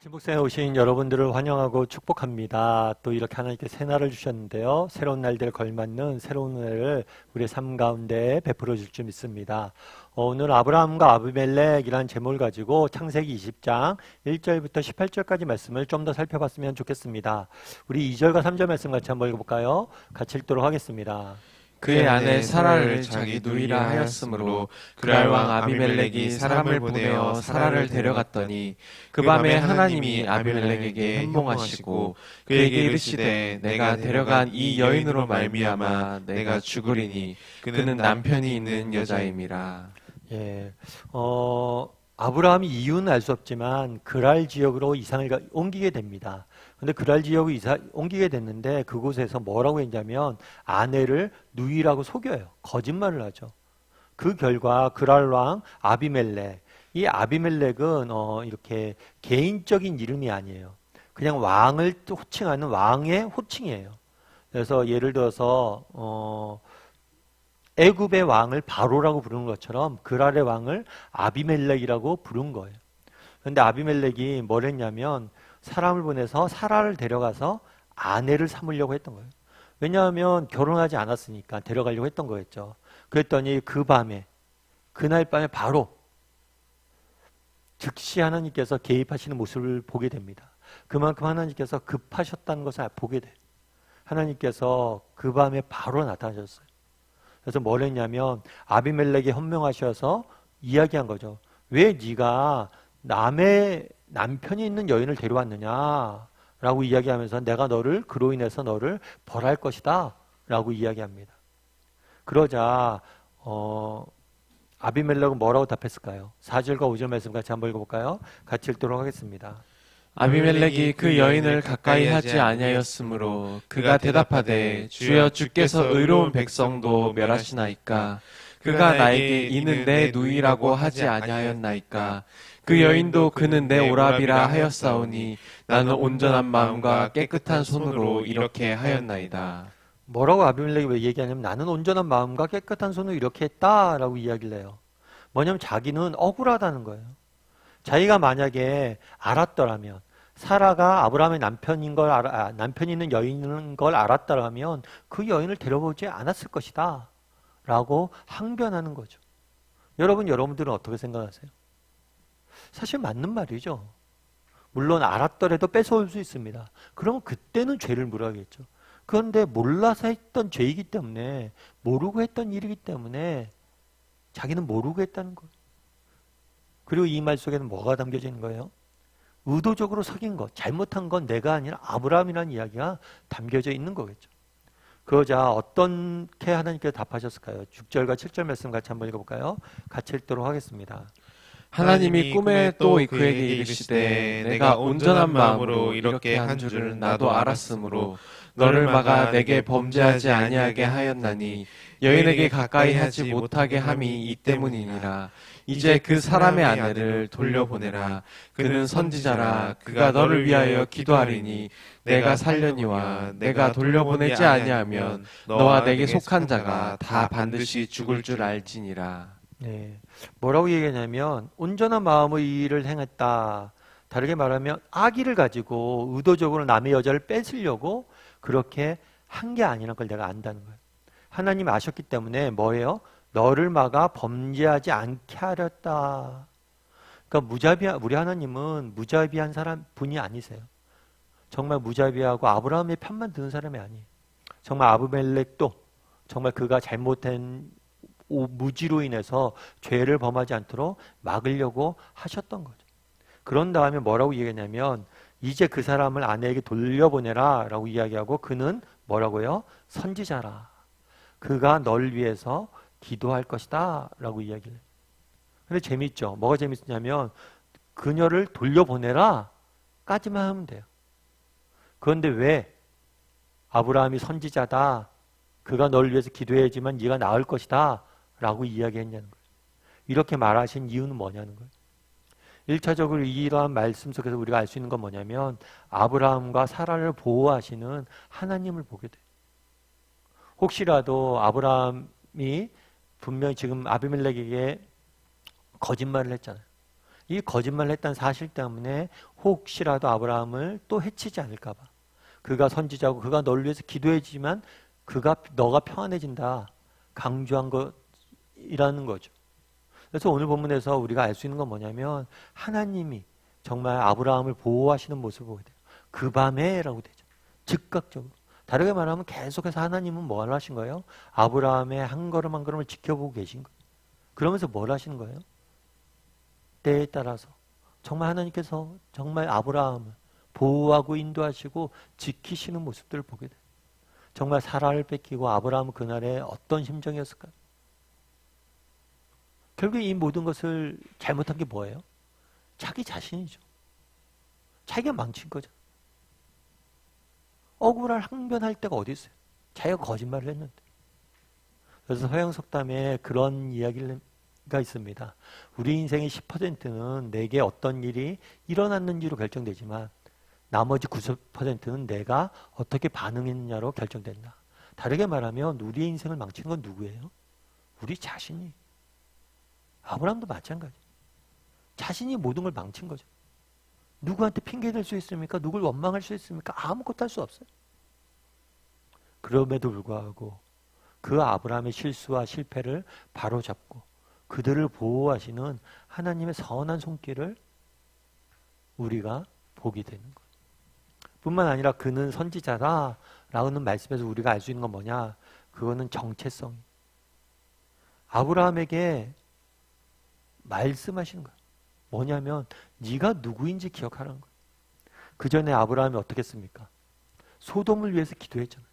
중복생에 오신 여러분들을 환영하고 축복합니다. 또 이렇게 하나님께 새 날을 주셨는데요. 새로운 날들에 걸맞는 새로운 은혜를 우리의 삶 가운데 베풀어 줄 줄 믿습니다. 오늘 아브라함과 아비멜렉이라는 제목을 가지고 창세기 20장 1절부터 18절까지 말씀을 좀 더 살펴봤으면 좋겠습니다. 우리 2절과 3절 말씀 같이 한번 읽어볼까요? 같이 읽도록 하겠습니다. 그의 아내 사라를 자기 누이라 하였으므로 그랄 왕 아비멜렉이 사람을 보내어 사라를 데려갔더니 그 밤에 하나님이 아비멜렉에게 현몽하시고 그에게 이르시되 내가 데려간 이 여인으로 말미암아 내가 죽으리니 그는 남편이 있는 여자임이라. 예, 아브라함이 이유는 알 수 없지만 그랄 지역으로 이상을 옮기게 됩니다. 근데 그랄 지역으로 옮기게 됐는데 그곳에서 뭐라고 했냐면 아내를 누이라고 속여요. 거짓말을 하죠. 그 결과 그랄 왕 아비멜렉, 이 아비멜렉은 이렇게 개인적인 이름이 아니에요. 그냥 왕을 호칭하는 왕의 호칭이에요. 그래서 예를 들어서 애굽의 왕을 바로라고 부르는 것처럼 그랄의 왕을 아비멜렉이라고 부른 거예요. 그런데 아비멜렉이 뭘 했냐면 사람을 보내서 사라를 데려가서 아내를 삼으려고 했던 거예요. 왜냐하면 결혼하지 않았으니까 데려가려고 했던 거였죠. 그랬더니 그 밤에, 그날 밤에 바로 즉시 하나님께서 개입하시는 모습을 보게 됩니다. 그만큼 하나님께서 급하셨다는 것을 보게 돼요. 하나님께서 그 밤에 바로 나타나셨어요. 그래서 뭘 했냐면 아비멜렉이 현명하셔서 이야기한 거죠. 왜 네가 남의 남편이 있는 여인을 데려왔느냐 라고 이야기하면서 내가 너를 그로 인해서 너를 벌할 것이다 라고 이야기합니다. 그러자 아비멜렉은 뭐라고 답했을까요? 4절과 5절 말씀 같이 한번 읽어볼까요? 같이 읽도록 하겠습니다. 아비멜렉이 그 여인을 가까이 하지 아니하였으므로 그가 대답하되 주여 주께서 의로운 백성도 멸하시나이까 그가 나에게 이는 내 누이라고 하지 아니하였나이까 그 여인도 그는 내 오라비라 하였사오니 나는 온전한 마음과 깨끗한 손으로 이렇게 하였나이다. 뭐라고 아비멜렉이 왜 얘기하냐면 나는 온전한 마음과 깨끗한 손으로 이렇게 했다라고 이야기를 해요. 뭐냐면 자기는 억울하다는 거예요. 자기가 만약에 알았더라면 사라가 아브라함의 남편인 걸 남편이 있는 여인인 걸 알았더라면 그 여인을 데려오지 않았을 것이다 라고 항변하는 거죠. 여러분들은 어떻게 생각하세요? 사실 맞는 말이죠. 물론 알았더라도 뺏어올 수 있습니다. 그러면 그때는 죄를 물어야겠죠. 그런데 몰라서 했던 죄이기 때문에 모르고 했던 일이기 때문에 자기는 모르고 했다는 거예요. 그리고 이 말 속에는 뭐가 담겨져 있는 거예요? 의도적으로 속인 것, 잘못한 건 내가 아니라 아브라함이라는 이야기가 담겨져 있는 거겠죠. 그러자 어떻게 하나님께서 답하셨을까요? 6절과 7절 말씀 같이 한번 읽어볼까요? 같이 읽도록 하겠습니다. 하나님이 꿈에 또 그에게 이르시되 내가 온전한 마음으로 이렇게 한 줄을 나도 알았으므로 너를 막아 내게 범죄하지 아니하게 하였나니 여인에게 가까이 하지 못하게 함이 이 때문이니라. 이제 그 사람의 아내를 돌려보내라. 그는 선지자라. 그가 너를 위하여 기도하리니 내가 살려니와 내가 돌려보내지 아니하면 너와 내게 속한 자가 다 반드시 죽을 줄 알지니라. 네, 뭐라고 얘기하냐면 온전한 마음으로 이 일을 행했다. 다르게 말하면 악의를 가지고 의도적으로 남의 여자를 뺏으려고 그렇게 한 게 아니라는 걸 내가 안다는 거예요. 하나님 아셨기 때문에 뭐예요? 너를 막아 범죄하지 않게 하렸다. 그러니까 우리 하나님은 무자비한 분이 아니세요. 정말 무자비하고 아브라함의 편만 드는 사람이 아니에요. 정말 아비멜렉도 정말 그가 잘못된 무지로 인해서 죄를 범하지 않도록 막으려고 하셨던 거죠. 그런 다음에 뭐라고 얘기했냐면 이제 그 사람을 아내에게 돌려보내라 라고 이야기하고 그는 뭐라고요? 선지자라. 그가 널 위해서 기도할 것이다 라고 이야기를 해요. 근데 재밌죠? 뭐가 재밌냐면 그녀를 돌려보내라 까지만 하면 돼요. 그런데 왜 아브라함이 선지자다, 그가 널 위해서 기도해야지만 네가 나을 것이다 라고 이야기했냐는 거예요. 이렇게 말하신 이유는 뭐냐는 거예요. 1차적으로 이러한 말씀 속에서 우리가 알 수 있는 건 뭐냐면 아브라함과 사라를 보호하시는 하나님을 보게 돼요. 혹시라도 아브라함이 분명히 지금 아비멜렉에게 거짓말을 했잖아요. 이 거짓말을 했다는 사실 때문에 혹시라도 아브라함을 또 해치지 않을까 봐. 그가 선지자고 그가 너를 위해서 기도해지만 너가 평안해진다. 강조한 것이라는 거죠. 그래서 오늘 본문에서 우리가 알 수 있는 건 뭐냐면 하나님이 정말 아브라함을 보호하시는 모습을 보게 돼요. 그 밤에라고 되죠. 즉각적으로. 다르게 말하면 계속해서 하나님은 뭘 하신 거예요? 아브라함의 한 걸음 한 걸음을 지켜보고 계신 거예요. 그러면서 뭘 하시는 거예요? 때에 따라서 정말 하나님께서 정말 아브라함을 보호하고 인도하시고 지키시는 모습들을 보게 돼요. 정말 사라를 뺏기고 아브라함은 그날에 어떤 심정이었을까요? 결국 이 모든 것을 잘못한 게 뭐예요? 자기 자신이죠. 자기가 망친 거죠. 억울할 항변할 데가 어디 있어요? 자기가 거짓말을 했는데. 그래서 서양석담에 그런 이야기가 있습니다. 우리 인생의 10%는 내게 어떤 일이 일어났는지로 결정되지만 나머지 90%는 내가 어떻게 반응했느냐로 결정된다. 다르게 말하면 우리의 인생을 망치는 건 누구예요? 우리 자신이. 아브라함도 마찬가지. 자신이 모든 걸 망친 거죠. 누구한테 핑계 댈 수 있습니까? 누굴 원망할 수 있습니까? 아무것도 할 수 없어요. 그럼에도 불구하고 그 아브라함의 실수와 실패를 바로잡고 그들을 보호하시는 하나님의 선한 손길을 우리가 보게 되는 거예요. 뿐만 아니라 그는 선지자다 라는 말씀에서 우리가 알 수 있는 건 뭐냐? 그거는 정체성이. 아브라함에게 말씀하시는 거예요. 뭐냐면 네가 누구인지 기억하라는 거예요. 그 전에 아브라함이 어떻게 했습니까? 소돔을 위해서 기도했잖아요.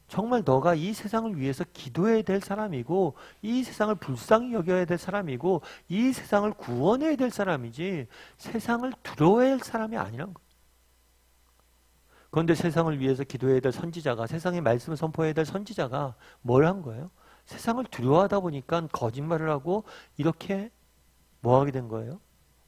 정말 너가 이 세상을 위해서 기도해야 될 사람이고 이 세상을 불쌍히 여겨야 될 사람이고 이 세상을 구원해야 될 사람이지 세상을 두려워해야 할 사람이 아니란 거예요. 그런데 세상을 위해서 기도해야 될 선지자가 세상의 말씀을 선포해야 될 선지자가 뭘 한 거예요? 세상을 두려워하다 보니까 거짓말을 하고 이렇게 뭐 하게 된 거예요?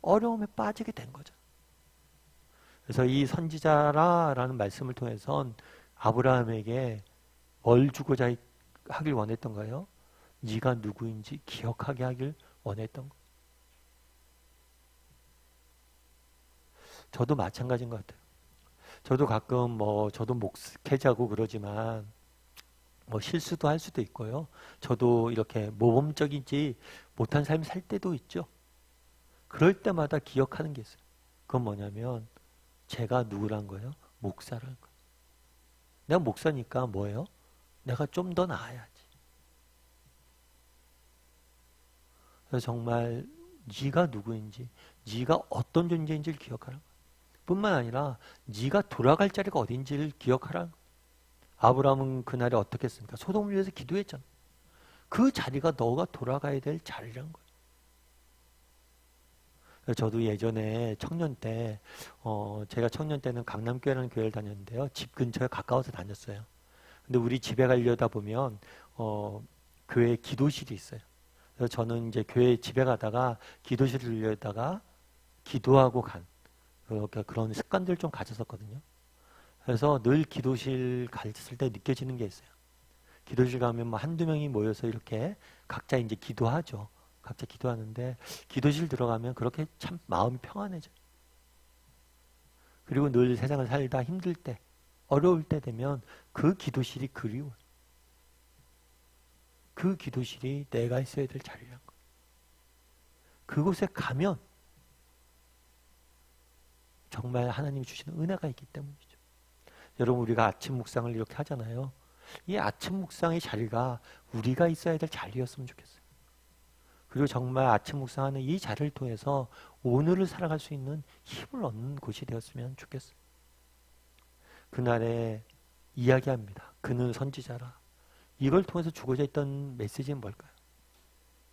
어려움에 빠지게 된 거죠. 그래서 이 선지자라라는 말씀을 통해선 아브라함에게 뭘 주고자 하길 원했던 거예요? 네가 누구인지 기억하게 하길 원했던 거. 저도 마찬가지인 것 같아요. 저도 가끔 저도 목회자고 그러지만 실수도 할 수도 있고요. 저도 이렇게 모범적이지 못한 삶 살 때도 있죠. 그럴 때마다 기억하는 게 있어요. 그건 뭐냐면 제가 누구란 거예요? 목사라는 거예요. 내가 목사니까 뭐예요? 내가 좀 더 나아야지. 그래서 정말 네가 누구인지, 네가 어떤 존재인지를 기억하라는 거예요. 뿐만 아니라 네가 돌아갈 자리가 어딘지를 기억하라는 거예요. 아브라함은 그날에 어떻게 했습니까? 소돔을 위해서 기도했잖아. 그 자리가 너가 돌아가야 될 자리란 거예요. 저도 예전에 청년 때, 제가 청년 때는 강남교회라는 교회를 다녔는데요. 집 근처에 가까워서 다녔어요. 근데 우리 집에 가려다 보면, 교회 기도실이 있어요. 그래서 저는 이제 교회 집에 가다가 기도실을 들려다가 기도하고 그런 습관들 좀 가졌었거든요. 그래서 늘 기도실 갔을 때 느껴지는 게 있어요. 기도실 가면 한두 명이 모여서 이렇게 각자 이제 기도하죠. 각자 기도하는데 기도실 들어가면 그렇게 참 마음이 평안해져요. 그리고 늘 세상을 살다 힘들 때, 어려울 때 되면 그 기도실이 그리워요. 그 기도실이 내가 있어야 될 자리란 거예요. 그곳에 가면 정말 하나님이 주시는 은혜가 있기 때문이죠. 여러분 우리가 아침 묵상을 이렇게 하잖아요. 이 아침 묵상의 자리가 우리가 있어야 될 자리였으면 좋겠어요. 그리고 정말 아침 묵상하는 이 자리를 통해서 오늘을 살아갈 수 있는 힘을 얻는 곳이 되었으면 좋겠어요. 그날에 이야기합니다. 그는 선지자라. 이걸 통해서 주고자 했던 메시지는 뭘까요?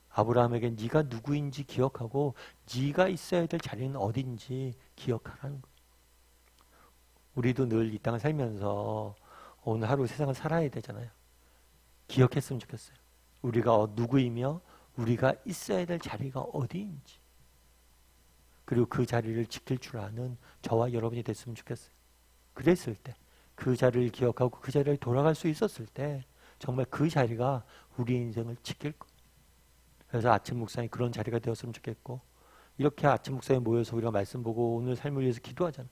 아브라함에게 네가 누구인지 기억하고 네가 있어야 될 자리는 어딘지 기억하라는 거예요. 우리도 늘 이 땅을 살면서 오늘 하루 세상을 살아야 되잖아요. 기억했으면 좋겠어요. 우리가 누구이며 우리가 있어야 될 자리가 어디인지, 그리고 그 자리를 지킬 줄 아는 저와 여러분이 됐으면 좋겠어요. 그랬을 때, 그 자리를 기억하고 그 자리를 돌아갈 수 있었을 때 정말 그 자리가 우리 인생을 지킬 거예요. 그래서 아침 묵상이 그런 자리가 되었으면 좋겠고, 이렇게 아침 목사에 모여서 우리가 말씀 보고 오늘 삶을 위해서 기도하잖아.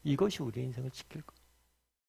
이것이 우리의 인생을 지킬 거.